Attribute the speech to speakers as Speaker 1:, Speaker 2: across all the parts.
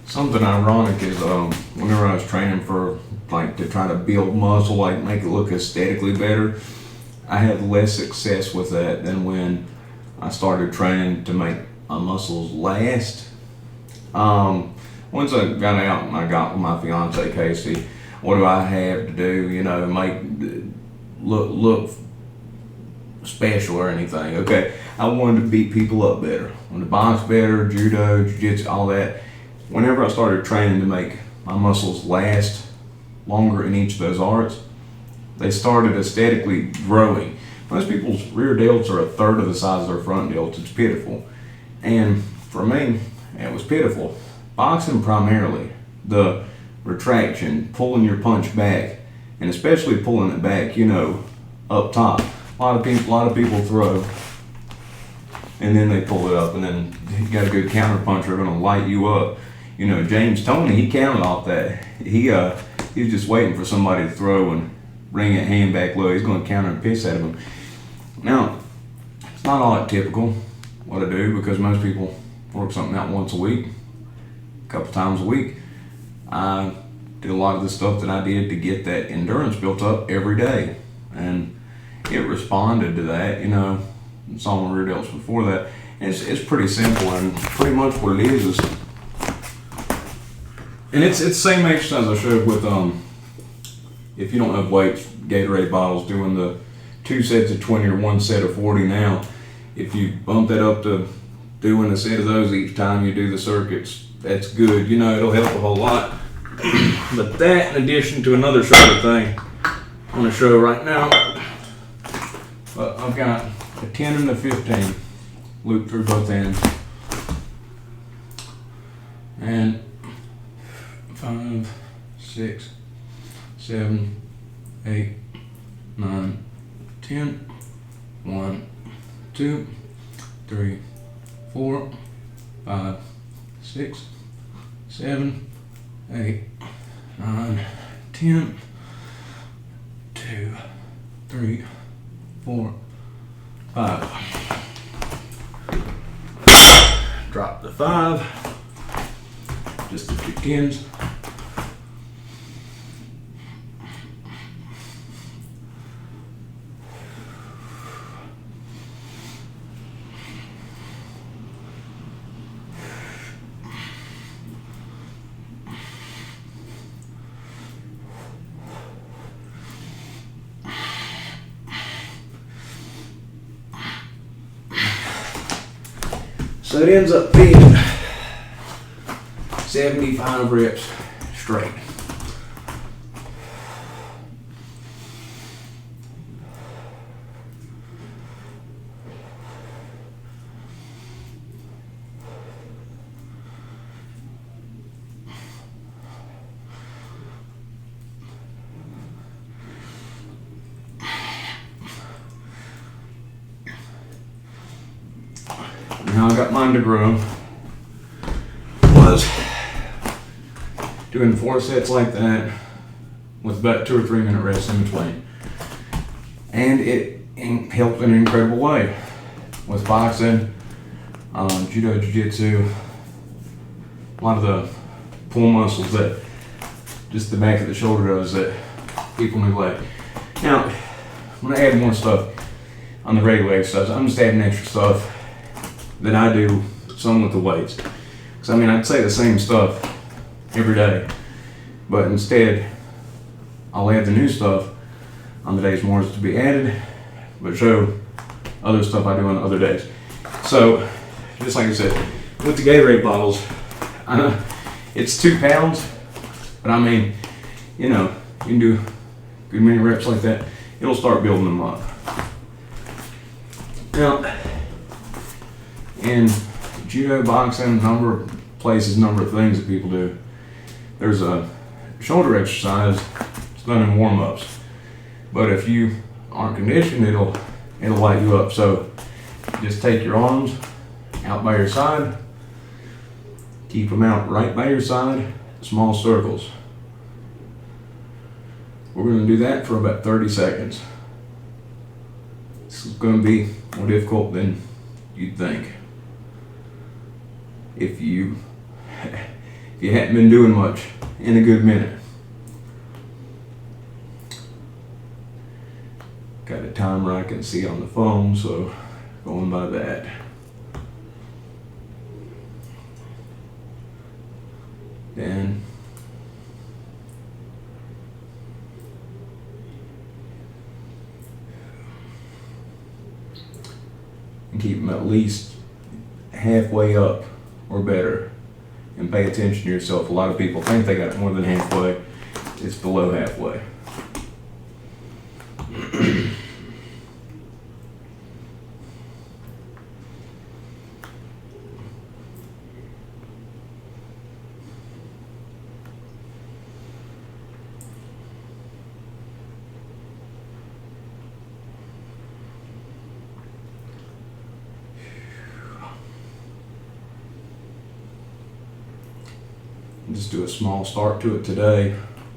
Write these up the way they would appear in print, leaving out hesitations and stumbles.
Speaker 1: Something ironic is whenever I was training for like to try to build muscle, like make it look aesthetically better, I had less success with that than when I started training to make my muscles last. Once I got out and I got with my fiance Casey, what do I have to do? You know, make look special or anything. Okay, I wanted to beat people up better. I wanted to box better, judo, jiu-jitsu, all that. Whenever I started training to make my muscles last longer in each of those arts, they started aesthetically growing. Most people's rear delts are a third of the size of their front delts. It's pitiful. And for me, it was pitiful. Boxing primarily, the retraction, pulling your punch back, and especially pulling it back, you know, up top. A lot of people throw, and then they pull it up, and then you got a good counter punch. They're going to light you up. You know, James Toney, he counted off that. He was just waiting for somebody to throw and bring a hand back low. He's going to counter and piss out of him. Now, it's not all that typical what I do because most people work something out once a week, a couple times a week. I did a lot of the stuff that I did to get that endurance built up every day, and it responded to that. You know, I saw my rear delts before that. And it's pretty simple, and pretty much what it is, and it's the same exercise I showed with if you don't have weights, Gatorade bottles, doing the 2 sets of 20 or 1 set of 40 now. If you bump that up to doing a set of those each time you do the circuits, that's good. You know, it'll help a whole lot. But that, in addition to another sort of thing I'm going to show right now, I've got a 10 and a 15 looped through both ends. And 5, 6, 7, 8, 9, 10. 1, 2, 3, 4, 5, 6, 7, 8, 9, 10. 2, 3, 4, 5. Drop the 5. Just the 2 10s. So it ends up being 75 reps straight. Now I got mine to grow. Was doing 4 sets like that with about 2 or 3 minute rests in between. And it helped in an incredible way. With boxing, judo, jiu-jitsu, a lot of the pull muscles that just the back of the shoulder does that people neglect. Now, I'm gonna add more stuff on the regular exercise. I'm just adding extra stuff that I do some with the weights. Because I mean, I'd say the same stuff every day, but instead I'll add the new stuff on the days more is to be added, but show other stuff I do on other days. So, just like I said, with the Gatorade bottles, I know it's 2 pounds, but I mean, you know, you can do good many reps like that, it'll start building them up. Now, in judo, boxing, number of places, number of things that people do. There's a shoulder exercise. It's done in warm-ups, but if you aren't conditioned, it'll light you up. So just take your arms out by your side, keep them out right by your side, small circles. We're going to do that for about 30 seconds. This is going to be more difficult than you'd think. If you if you hadn't been doing much in a good minute. Got a timer I can see on the phone, so going by that. Then and keep them at least halfway up or better, and pay attention to yourself. A lot of people think they got it more than halfway. It's below halfway. Just do a small start to it today,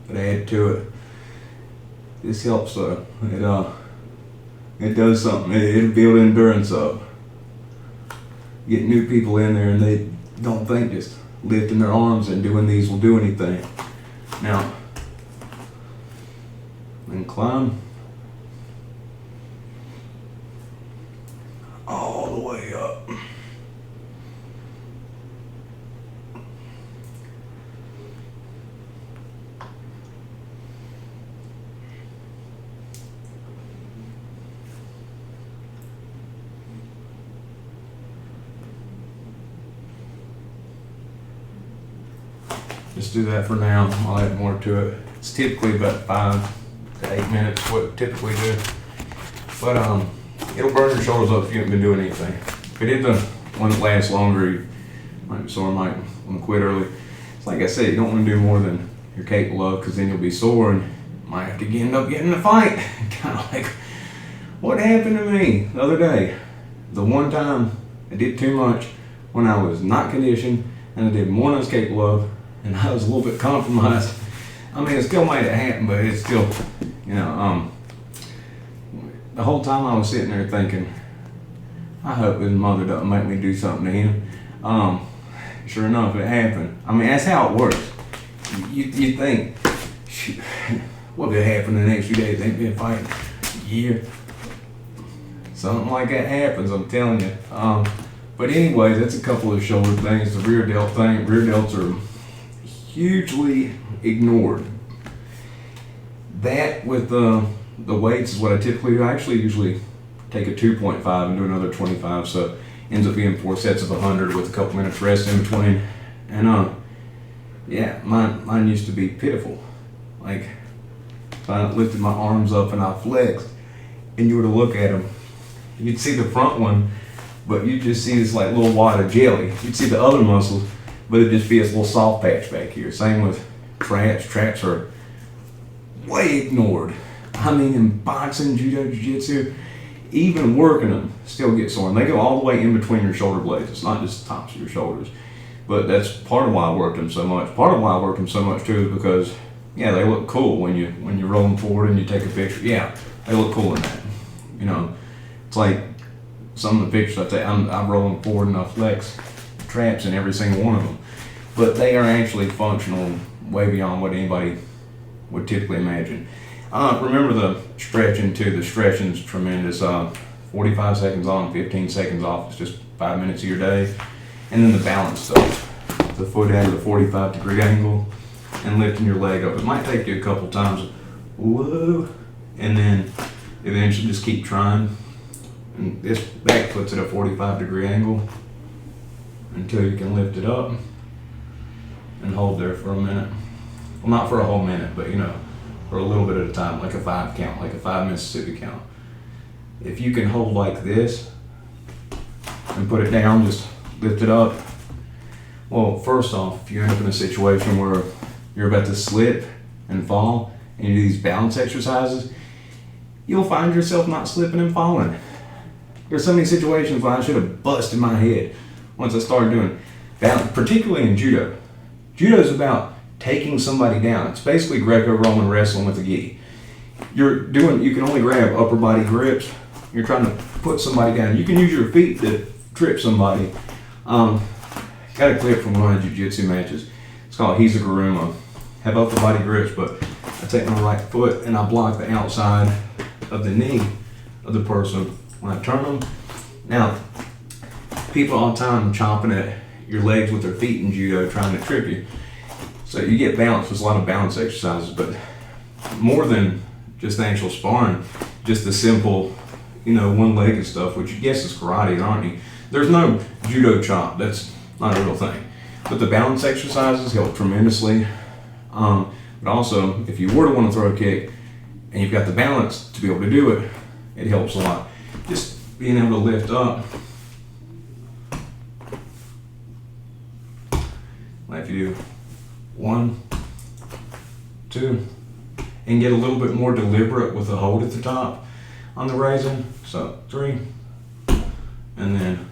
Speaker 1: but add to it. This helps though. It does something. It'll build endurance up. Get new people in there and they don't think just lifting their arms and doing these will do anything. Now, then climb all the way up. Just do that for now. I'll add more to it. It's typically about 5 to 8 minutes, what I typically do. But it'll burn your shoulders up if you haven't been doing anything. If it isn't one that lasts longer, you might be sore, might want to quit early. It's like I said, you don't want to do more than you're capable of, because then you'll be sore and might have to end up getting in a fight. Kind of like what happened to me the other day. The one time I did too much when I was not conditioned, and I did more than I was capable of, and I was a little bit compromised. I mean, it still might have happened, but it's still, the whole time I was sitting there thinking, I hope his mother doesn't make me do something to him. Sure enough, it happened. I mean, that's how it works. You think, shoot, what could happen in the next few days? Ain't been fighting a year. Something like that happens, I'm telling you. But anyways, that's a couple of shoulder things. The rear delt thing, rear delts are hugely ignored. That with the weights is what I typically do. I actually usually take a 2.5 and do another 25, so ends up being 4 sets of 100 with a couple minutes rest in between. And yeah, mine used to be pitiful. Like if I lifted my arms up and I flexed, and you were to look at them, you'd see the front one, but you'd just see this like little wad of jelly. You'd see the other muscles, but it'd just be this little soft patch back here. Same with traps. Traps are way ignored. I mean, in boxing, judo, jiu-jitsu, even working them still get sore. And they go all the way in between your shoulder blades. It's not just the tops of your shoulders. But that's part of why I worked them so much. Part of why I worked them so much too is because, yeah, they look cool when you're rolling forward and you take a picture. Yeah, they look cool in that. It's like some of the pictures I take, I'm rolling forward and I flex traps in every single one of them. But they are actually functional way beyond what anybody would typically imagine. Remember the stretching too. The stretching is tremendous. 45 seconds on, 15 seconds off. It's just 5 minutes of your day. And then the balance stuff. The foot at a 45-degree angle and lifting your leg up. It might take you a couple times. Whoa. And then eventually just keep trying. And this back foot's at a 45-degree angle until you can lift it up and hold there for a minute. Well, not for a whole minute, but for a little bit at a time, like a 5 count, like a 5 Mississippi count. If you can hold like this and put it down, just lift it up. Well, first off, if you end up in a situation where you're about to slip and fall and you do these balance exercises, you'll find yourself not slipping and falling. There's so many situations where I should have busted my head once I started doing balance, particularly in judo. Judo is about taking somebody down. It's basically Greco-Roman wrestling with a gi. You can only grab upper body grips. You're trying to put somebody down. You can use your feet to trip somebody. Got a clip from one of the jiu-jitsu matches. It's called Hizaguruma. Have upper body grips, but I take my right foot and I block the outside of the knee of the person when I turn them. Now, people all the time chomping at your legs with their feet in judo trying to trip you. So you get balance. There's a lot of balance exercises, but more than just the actual sparring, just the simple, one-legged stuff, which you guess is karate, aren't you? There's no judo chop. That's not a real thing. But the balance exercises help tremendously. But also, if you were to want to throw a kick and you've got the balance to be able to do it, it helps a lot. Just being able to lift up. Like if you do 1, 2, and get a little bit more deliberate with the hold at the top on the raising. So 3, and then,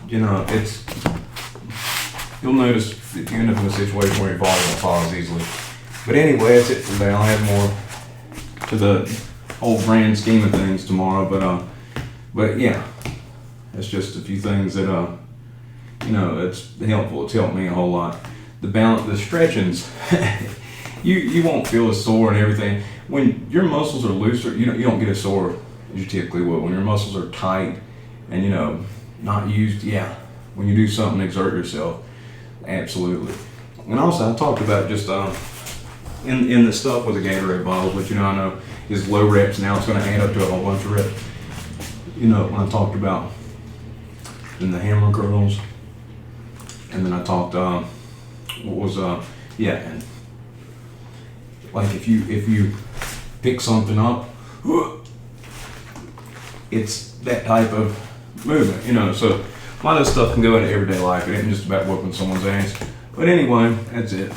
Speaker 1: you'll notice if you end up in a situation where your body won't fall as easily. But anyway, that's it for today. I'll add more to the whole grand scheme of things tomorrow. But yeah, it's just a few things that it's helpful. It's helped me a whole lot. The balance, the stretchings, you won't feel as sore and everything. When your muscles are looser, you don't get as sore as you typically would. When your muscles are tight and not used, yeah. When you do something, exert yourself, absolutely. And also, I talked about just in the stuff with the Gatorade bottles, which I know is low reps. Now it's going to add up to a whole bunch of reps. When I talked about in the hammer curls, and then I talked and like if you pick something up, it's that type of movement, so a lot of this stuff can go into everyday life. It ain't just about whooping someone's ass. But anyway, that's it.